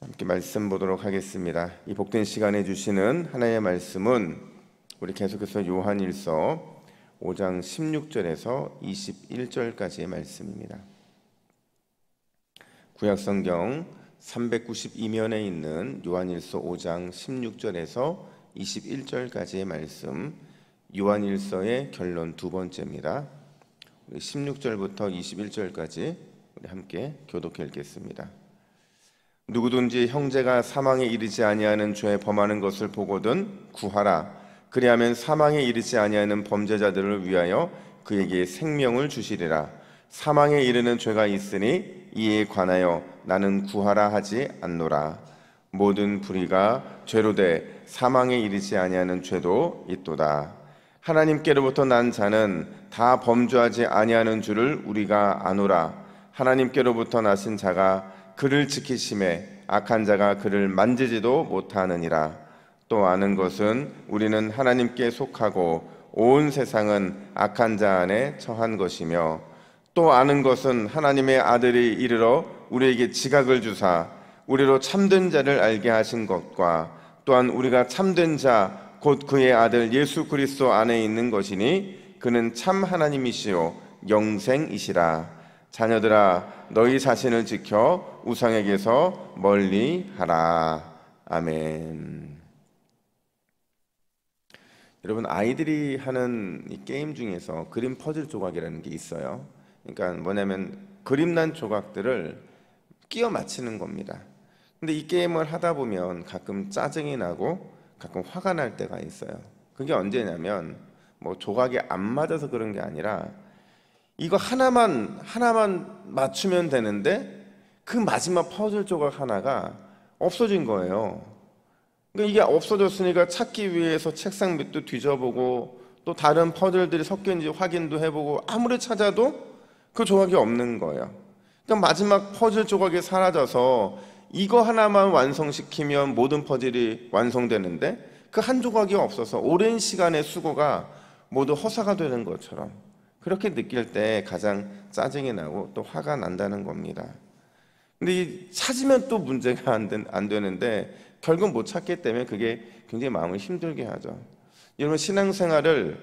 함께 말씀 보도록 하겠습니다. 이 복된 시간에 주시는 하나님의 말씀은 우리 계속해서 요한일서 5장 16절에서 21절까지의 말씀입니다. 구약성경 392면에 있는 요한일서 5장 16절에서 21절까지의 말씀, 요한일서의 결론 두 번째입니다. 16절부터 21절까지 우리 함께 교독해 읽겠습니다. 누구든지 형제가 사망에 이르지 아니하는 죄에 범하는 것을 보거든 구하라. 그리하면 사망에 이르지 아니하는 범죄자들을 위하여 그에게 생명을 주시리라. 사망에 이르는 죄가 있으니 이에 관하여 나는 구하라 하지 않노라. 모든 불의가 죄로 돼 사망에 이르지 아니하는 죄도 있도다. 하나님께로부터 난 자는 다 범죄하지 아니하는 줄을 우리가 아노라. 하나님께로부터 나신 자가 그를 지키심에 악한 자가 그를 만지지도 못하느니라. 또 아는 것은 우리는 하나님께 속하고 온 세상은 악한 자 안에 처한 것이며, 또 아는 것은 하나님의 아들이 이르러 우리에게 지각을 주사 우리로 참된 자를 알게 하신 것과, 또한 우리가 참된 자 곧 그의 아들 예수 그리스도 안에 있는 것이니 그는 참 하나님이시요 영생이시라. 자녀들아, 너희 자신을 지켜 우상에게서 멀리 하라. 아멘. 여러분, 아이들이 하는 이 게임 중에서 그림 퍼즐 조각이라는 게 있어요. 그러니까 뭐냐면 그림난 조각들을 끼워 맞히는 겁니다. 근데 이 게임을 하다 보면 가끔 짜증이 나고 가끔 화가 날 때가 있어요. 그게 언제냐면 뭐 조각이 안 맞아서 그런 게 아니라 이거 하나만 맞추면 되는데 그 마지막 퍼즐 조각 하나가 없어진 거예요. 그러니까 이게 없어졌으니까 찾기 위해서 책상 밑도 뒤져보고 또 다른 퍼즐들이 섞여있는지 확인도 해보고 아무리 찾아도 그 조각이 없는 거예요. 그러니까 마지막 퍼즐 조각이 사라져서 이거 하나만 완성시키면 모든 퍼즐이 완성되는데 그 한 조각이 없어서 오랜 시간의 수고가 모두 허사가 되는 것처럼 그렇게 느낄 때 가장 짜증이 나고 또 화가 난다는 겁니다. 근데 찾으면 또 문제가 안 되는데 결국 못 찾기 때문에 그게 굉장히 마음을 힘들게 하죠. 여러분, 신앙생활을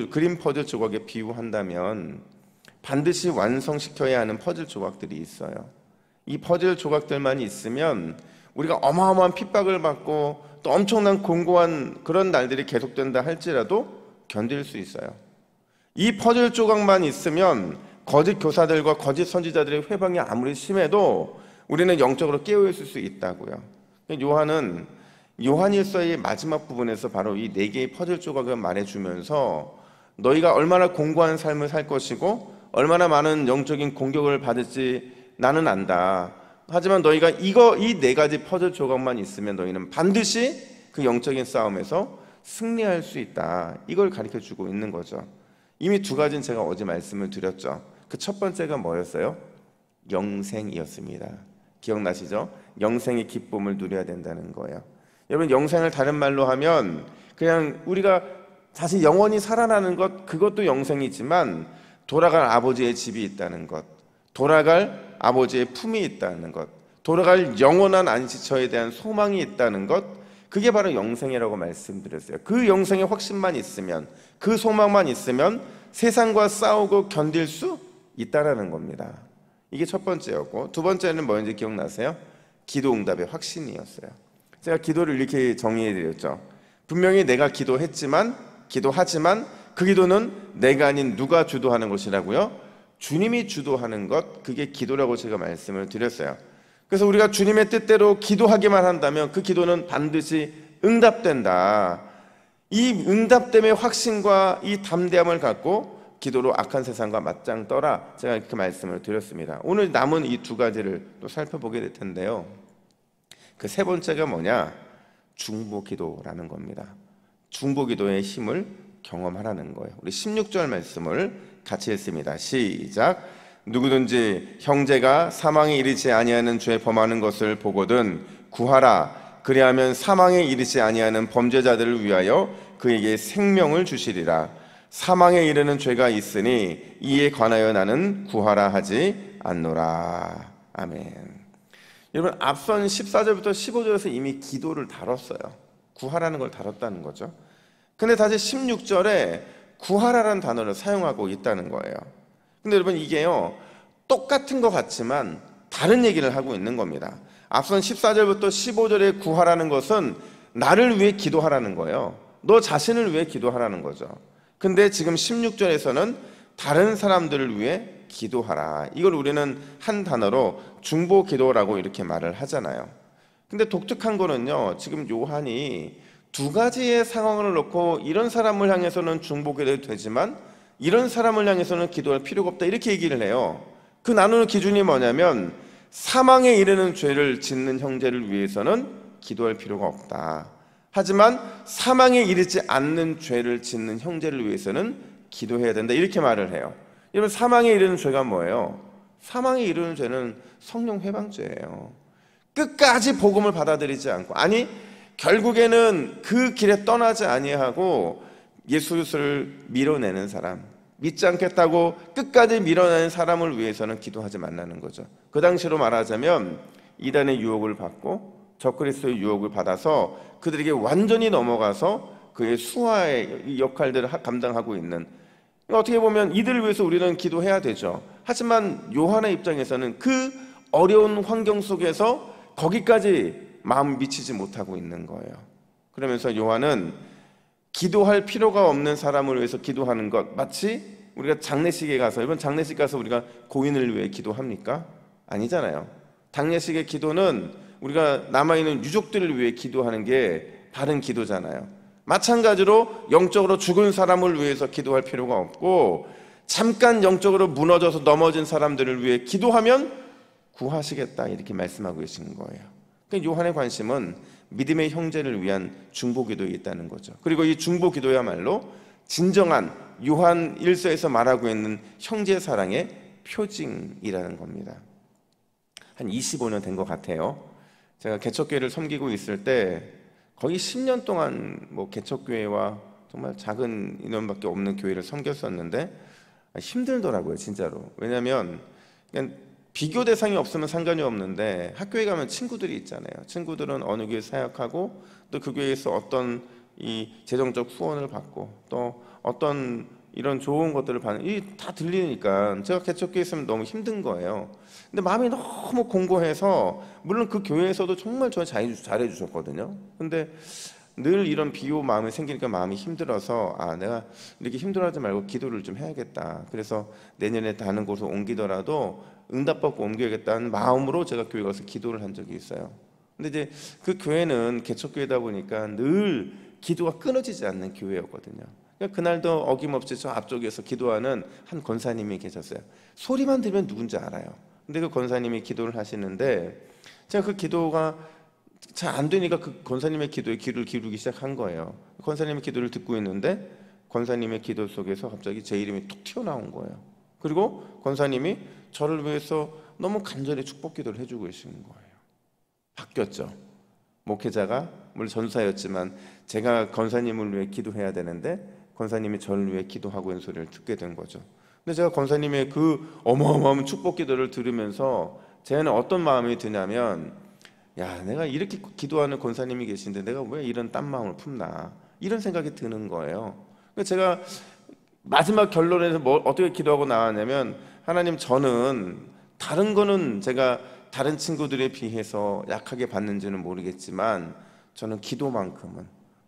그림 퍼즐 조각에 비유한다면 반드시 완성시켜야 하는 퍼즐 조각들이 있어요. 이 퍼즐 조각들만 있으면 우리가 어마어마한 핍박을 받고 또 엄청난 공고한 그런 날들이 계속된다 할지라도 견딜 수 있어요. 이 퍼즐 조각만 있으면 거짓 교사들과 거짓 선지자들의 회방이 아무리 심해도 우리는 영적으로 깨어있을 수 있다고요. 요한은 요한일서의 마지막 부분에서 바로 이 네 개의 퍼즐 조각을 말해주면서 너희가 얼마나 공고한 삶을 살 것이고 얼마나 많은 영적인 공격을 받을지 나는 안다. 하지만 너희가 이 네 가지 퍼즐 조각만 있으면 너희는 반드시 그 영적인 싸움에서 승리할 수 있다. 이걸 가르쳐주고 있는 거죠. 이미 두 가지는 제가 어제 말씀을 드렸죠. 그 첫 번째가 뭐였어요? 영생이었습니다. 기억나시죠? 영생의 기쁨을 누려야 된다는 거예요. 여러분, 영생을 다른 말로 하면 그냥 우리가 다시 영원히 살아나는 것, 그것도 영생이지만 돌아갈 아버지의 집이 있다는 것, 돌아갈 아버지의 품이 있다는 것, 돌아갈 영원한 안식처에 대한 소망이 있다는 것, 그게 바로 영생이라고 말씀드렸어요. 그 영생의 확신만 있으면, 그 소망만 있으면 세상과 싸우고 견딜 수 있다라는 겁니다. 이게 첫 번째였고, 두 번째는 뭐였는지 기억나세요? 기도 응답의 확신이었어요. 제가 기도를 이렇게 정의해드렸죠. 분명히 내가 기도하지만 그 기도는 내가 아닌 누가 주도하는 것이라고요? 주님이 주도하는 것, 그게 기도라고 제가 말씀을 드렸어요. 그래서 우리가 주님의 뜻대로 기도하기만 한다면 그 기도는 반드시 응답된다. 이 응답됨의 확신과 이 담대함을 갖고 기도로 악한 세상과 맞짱 떠라. 제가 이렇게 말씀을 드렸습니다. 오늘 남은 이 두 가지를 또 살펴보게 될 텐데요. 그 세 번째가 뭐냐? 중보기도라는 겁니다. 중보기도의 힘을 경험하라는 거예요. 우리 16절 말씀을 같이 읽습니다. 시작. 누구든지 형제가 사망에 이르지 아니하는 죄 범하는 것을 보거든 구하라. 그리하면 사망에 이르지 아니하는 범죄자들을 위하여 그에게 생명을 주시리라. 사망에 이르는 죄가 있으니 이에 관하여 나는 구하라 하지 않노라. 아멘. 여러분, 앞선 14절부터 15절에서 이미 기도를 다뤘어요. 구하라는 걸 다뤘다는 거죠. 근데 다시 16절에 구하라는 단어를 사용하고 있다는 거예요. 근데 여러분, 이게요, 똑같은 것 같지만 다른 얘기를 하고 있는 겁니다. 앞선 14절부터 15절에 구하라는 것은 나를 위해 기도하라는 거예요. 너 자신을 위해 기도하라는 거죠. 근데 지금 16절에서는 다른 사람들을 위해 기도하라. 이걸 우리는 한 단어로 중보 기도라고 이렇게 말을 하잖아요. 근데 독특한 거는요, 지금 요한이 두 가지의 상황을 놓고 이런 사람을 향해서는 중보 기도해도 되지만 이런 사람을 향해서는 기도할 필요가 없다, 이렇게 얘기를 해요. 그 나누는 기준이 뭐냐면, 사망에 이르는 죄를 짓는 형제를 위해서는 기도할 필요가 없다. 하지만 사망에 이르지 않는 죄를 짓는 형제를 위해서는 기도해야 된다, 이렇게 말을 해요. 여러분, 사망에 이르는 죄가 뭐예요? 사망에 이르는 죄는 성령 회방죄예요. 끝까지 복음을 받아들이지 않고, 아니 결국에는 그 길에 떠나지 아니하고 예수를 밀어내는 사람, 믿지 않겠다고 끝까지 밀어내는 사람을 위해서는 기도하지 말라는 거죠. 그 당시로 말하자면 이단의 유혹을 받고 적그리스도의 유혹을 받아서 그들에게 완전히 넘어가서 그의 수하의 역할들을 감당하고 있는, 어떻게 보면 이들을 위해서 우리는 기도해야 되죠. 하지만 요한의 입장에서는 그 어려운 환경 속에서 거기까지 마음을 미치지 못하고 있는 거예요. 그러면서 요한은 기도할 필요가 없는 사람을 위해서 기도하는 것, 마치 우리가 장례식에 가서, 이번 장례식 가서 우리가 고인을 위해 기도합니까? 아니잖아요. 장례식의 기도는 우리가 남아있는 유족들을 위해 기도하는 게 바른 기도잖아요. 마찬가지로 영적으로 죽은 사람을 위해서 기도할 필요가 없고, 잠깐 영적으로 무너져서 넘어진 사람들을 위해 기도하면 구하시겠다, 이렇게 말씀하고 계신 거예요. 그러니까 요한의 관심은 믿음의 형제를 위한 중보기도에 있다는 거죠. 그리고 이 중보기도야말로 진정한 요한 1서에서 말하고 있는 형제 사랑의 표징이라는 겁니다. 한 25년 된 것 같아요. 제가 개척교회를 섬기고 있을 때 거의 10년 동안 개척교회와 정말 작은 인원밖에 없는 교회를 섬겼었는데 힘들더라고요, 진짜로. 왜냐하면 그냥 비교 대상이 없으면 상관이 없는데, 학교에 가면 친구들이 있잖아요. 친구들은 어느 교회 사역하고 또 그 교회에서 어떤 이 재정적 후원을 받고 또 어떤 이런 좋은 것들을 받는, 이 다 들리니까 제가 개척교회에 있으면 너무 힘든 거예요. 근데 마음이 너무 공고해서, 물론 그 교회에서도 정말 저 잘해 주셨거든요. 근데 늘 이런 비호 마음이 생기니까 마음이 힘들어서, 내가 이렇게 힘들어하지 말고 기도를 좀 해야겠다. 그래서 내년에 다른 곳으로 옮기더라도 응답받고 옮겨야겠다는 마음으로 제가 교회 가서 기도를 한 적이 있어요. 근데 이제 그 교회는 개척교회다 보니까 늘 기도가 끊어지지 않는 교회였거든요. 그러니까 그날도 어김없이 저 앞쪽에서 기도하는 한 권사님이 계셨어요. 소리만 들으면 누군지 알아요. 근데 그 권사님이 기도를 하시는데, 제가 그 기도가 잘 안 되니까 그 권사님의 기도에 귀를 기울이기 시작한 거예요. 권사님의 기도를 듣고 있는데 권사님의 기도 속에서 갑자기 제 이름이 툭 튀어나온 거예요. 그리고 권사님이 저를 위해서 너무 간절히 축복 기도를 해주고 계신 거예요. 바뀌었죠. 목회자가 물론 전사였지만 제가 권사님을 위해 기도해야 되는데 권사님이 저를 위해 기도하고 있는 소리를 듣게 된 거죠. 근데 제가 권사님의 그 어마어마한 축복 기도를 들으면서 제는 어떤 마음이 드냐면, 야, 내가 이렇게 기도하는 권사님이 계신데 내가 왜 이런 딴 마음을 품나, 이런 생각이 드는 거예요. 그래서 제가 마지막 결론에서 어떻게 기도하고 나왔냐면, 하나님, 저는 다른 거는 제가 다른 친구들에 비해서 약하게 받는지는 모르겠지만 저는 기도만큼은,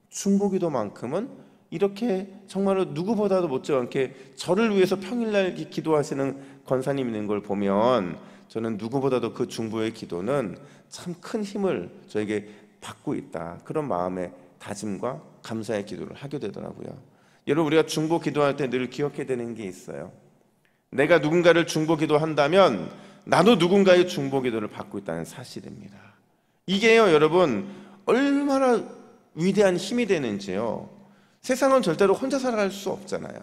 중보기도만큼은 이렇게 정말로 누구보다도 못지않게 저를 위해서 평일날 기도하시는 권사님 있는 걸 보면 저는 누구보다도 그 중보의 기도는 참 큰 힘을 저에게 받고 있다, 그런 마음의 다짐과 감사의 기도를 하게 되더라고요. 여러분, 우리가 중보 기도할 때 늘 기억해야 되는 게 있어요. 내가 누군가를 중보 기도한다면 나도 누군가의 중보 기도를 받고 있다는 사실입니다. 이게요, 여러분, 얼마나 위대한 힘이 되는지요. 세상은 절대로 혼자 살아갈 수 없잖아요.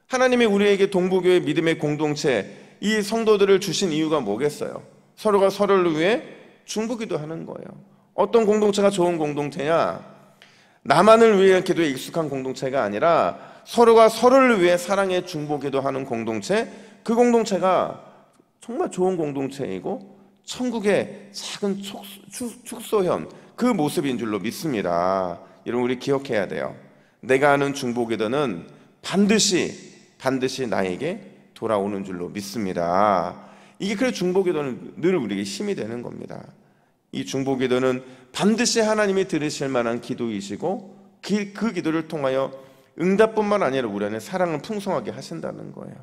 하나님이 우리에게 동부교회 믿음의 공동체, 이 성도들을 주신 이유가 뭐겠어요? 서로가 서로를 위해 중보기도 하는 거예요. 어떤 공동체가 좋은 공동체냐? 나만을 위해 기도에 익숙한 공동체가 아니라 서로가 서로를 위해 사랑의 중보기도 하는 공동체, 그 공동체가 정말 좋은 공동체이고 천국의 작은 축소현, 그 모습인 줄로 믿습니다. 여러분, 우리 기억해야 돼요. 내가 아는 중보기도는 반드시 나에게 돌아오는 줄로 믿습니다. 이게 그래서 중보기도는 늘 우리에게 힘이 되는 겁니다. 이 중보기도는 반드시 하나님이 들으실 만한 기도이시고 그 기도를 통하여 응답뿐만 아니라 우리 안에 사랑을 풍성하게 하신다는 거예요.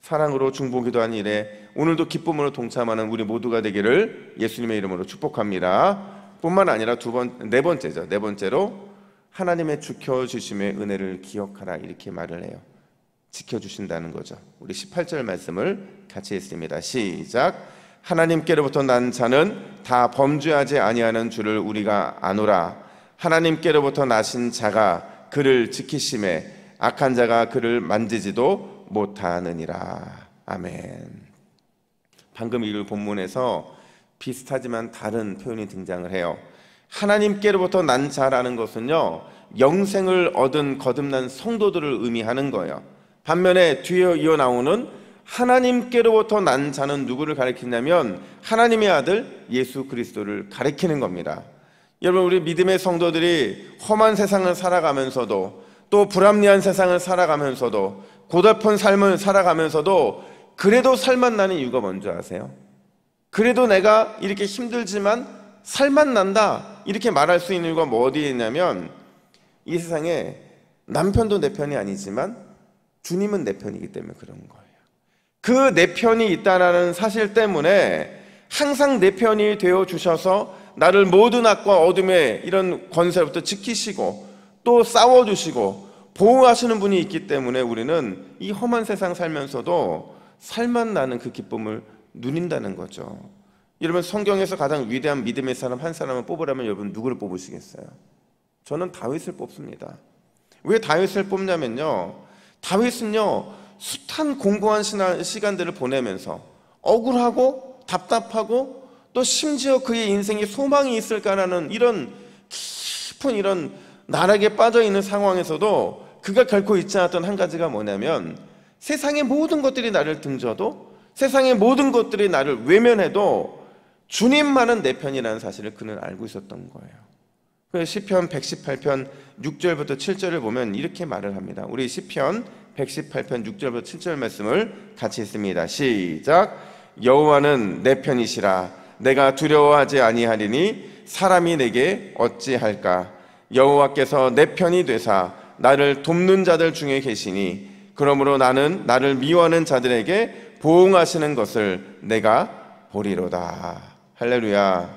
사랑으로 중보기도한 일에 오늘도 기쁨으로 동참하는 우리 모두가 되기를 예수님의 이름으로 축복합니다. 뿐만 아니라 네 번째로 하나님의 지켜주심의 은혜를 기억하라, 이렇게 말을 해요. 지켜주신다는 거죠. 우리 18절 말씀을 같이 읽습니다. 시작. 하나님께로부터 난 자는 다 범죄하지 아니하는 줄을 우리가 아노라. 하나님께로부터 나신 자가 그를 지키심에 악한 자가 그를 만지지도 못하느니라. 아멘. 방금 읽은 본문에서 비슷하지만 다른 표현이 등장을 해요. 하나님께로부터 난 자라는 것은요, 영생을 얻은 거듭난 성도들을 의미하는 거예요. 반면에 뒤에 이어 나오는 하나님께로부터 난 자는 누구를 가리키냐면 하나님의 아들 예수 그리스도를 가리키는 겁니다. 여러분, 우리 믿음의 성도들이 험한 세상을 살아가면서도, 또 불합리한 세상을 살아가면서도, 고달픈 삶을 살아가면서도 그래도 살만 나는 이유가 뭔지 아세요? 그래도 내가 이렇게 힘들지만 살만 난다, 이렇게 말할 수 있는 이유가 뭐 어디에 있냐면, 이 세상에 남편도 내 편이 아니지만 주님은 내 편이기 때문에 그런 거예요. 그 내 편이 있다는 사실 때문에 항상 내 편이 되어 주셔서 나를 모든 악과 어둠의 이런 권세로부터 지키시고 또 싸워주시고 보호하시는 분이 있기 때문에 우리는 이 험한 세상 살면서도 살만 나는 그 기쁨을 누린다는 거죠. 여러분, 성경에서 가장 위대한 믿음의 사람 한 사람을 뽑으라면 여러분 누구를 뽑으시겠어요? 저는 다윗을 뽑습니다. 왜 다윗을 뽑냐면요, 다윗은요 숱한 공고한 시간들을 보내면서 억울하고 답답하고 또 심지어 그의 인생에 소망이 있을까라는 이런 깊은 이런 나락에 빠져있는 상황에서도 그가 결코 잊지 않았던 한 가지가 뭐냐면, 세상의 모든 것들이 나를 등져도, 세상의 모든 것들이 나를 외면해도 주님만은 내 편이라는 사실을 그는 알고 있었던 거예요. 그래서 시편 118편 6절부터 7절을 보면 이렇게 말을 합니다. 우리 시편 118편 6절부터 7절 말씀을 같이 읽습니다. 시작. 여호와는 내 편이시라. 내가 두려워하지 아니하리니 사람이 내게 어찌할까. 여호와께서 내 편이 되사 나를 돕는 자들 중에 계시니 그러므로 나는 나를 미워하는 자들에게 보응하시는 것을 내가 보리로다. 할렐루야.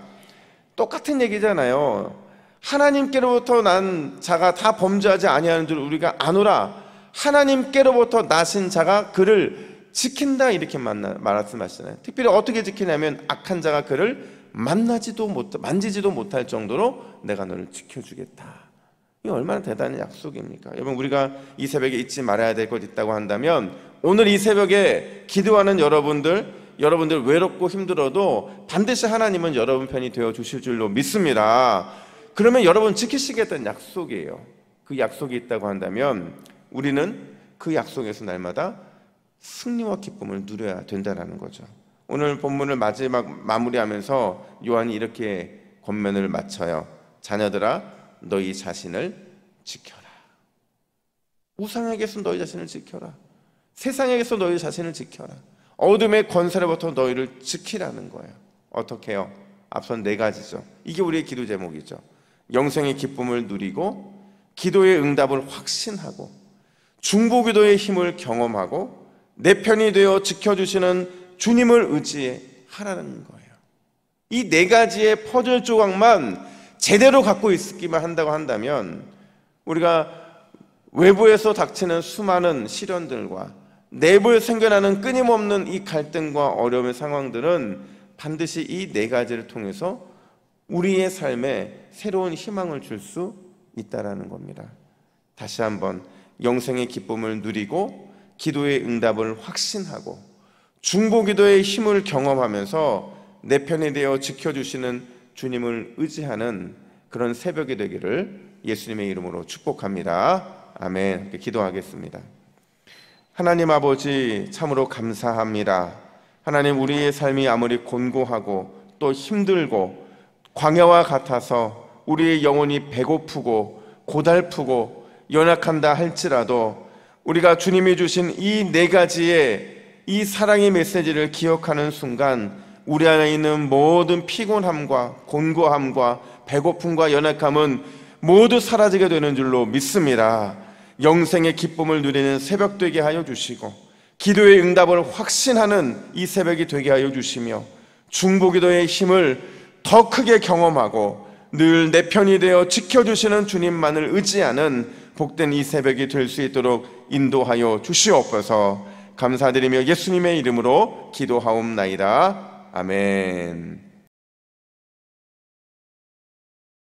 똑같은 얘기잖아요. 하나님께로부터 난 자가 다 범죄하지 아니하는 줄 우리가 아노라. 하나님께로부터 나신 자가 그를 지킨다, 이렇게 말씀하시잖아요. 특별히 어떻게 지키냐면 악한 자가 그를 만지지도 못할 정도로 내가 너를 지켜주겠다. 이게 얼마나 대단한 약속입니까? 여러분, 우리가 이 새벽에 잊지 말아야 될 것 있다고 한다면, 오늘 이 새벽에 기도하는 여러분들 외롭고 힘들어도 반드시 하나님은 여러분 편이 되어 주실 줄로 믿습니다. 그러면 여러분 지키시겠다는 약속이에요. 그 약속이 있다고 한다면 우리는 그 약속에서 날마다 승리와 기쁨을 누려야 된다는 거죠. 오늘 본문을 마무리하면서 요한이 이렇게 권면을 마쳐요. 자녀들아, 너희 자신을 지켜라. 우상에게서 너희 자신을 지켜라. 세상에게서 너희 자신을 지켜라. 어둠의 권세로부터 너희를 지키라는 거예요. 어떻게 해요? 앞선 네 가지죠. 이게 우리의 기도 제목이죠. 영생의 기쁨을 누리고, 기도의 응답을 확신하고, 중보기도의 힘을 경험하고, 내 편이 되어 지켜주시는 주님을 의지하라는 거예요. 이 네 가지의 퍼즐 조각만 제대로 갖고 있기만 한다고 한다면, 우리가 외부에서 닥치는 수많은 시련들과 내부에 생겨나는 끊임없는 이 갈등과 어려움의 상황들은 반드시 이 네 가지를 통해서 우리의 삶에 새로운 희망을 줄 수 있다는 겁니다. 다시 한번, 영생의 기쁨을 누리고 기도의 응답을 확신하고 중보기도의 힘을 경험하면서 내 편이 되어 지켜주시는 주님을 의지하는 그런 새벽이 되기를 예수님의 이름으로 축복합니다. 아멘. 기도하겠습니다. 하나님 아버지, 참으로 감사합니다. 하나님, 우리의 삶이 아무리 곤고하고 또 힘들고 광야와 같아서 우리의 영혼이 배고프고 고달프고 연약한다 할지라도 우리가 주님이 주신 이 네 가지의 이 사랑의 메시지를 기억하는 순간 우리 안에 있는 모든 피곤함과 곤고함과 배고픔과 연약함은 모두 사라지게 되는 줄로 믿습니다. 영생의 기쁨을 누리는 새벽 되게 하여 주시고 기도의 응답을 확신하는 이 새벽이 되게 하여 주시며 중보기도의 힘을 더 크게 경험하고 늘 내 편이 되어 지켜주시는 주님만을 의지하는 복된 이 새벽이 될 수 있도록 인도하여 주시옵소서. 감사드리며 예수님의 이름으로 기도하옵나이다. 아멘.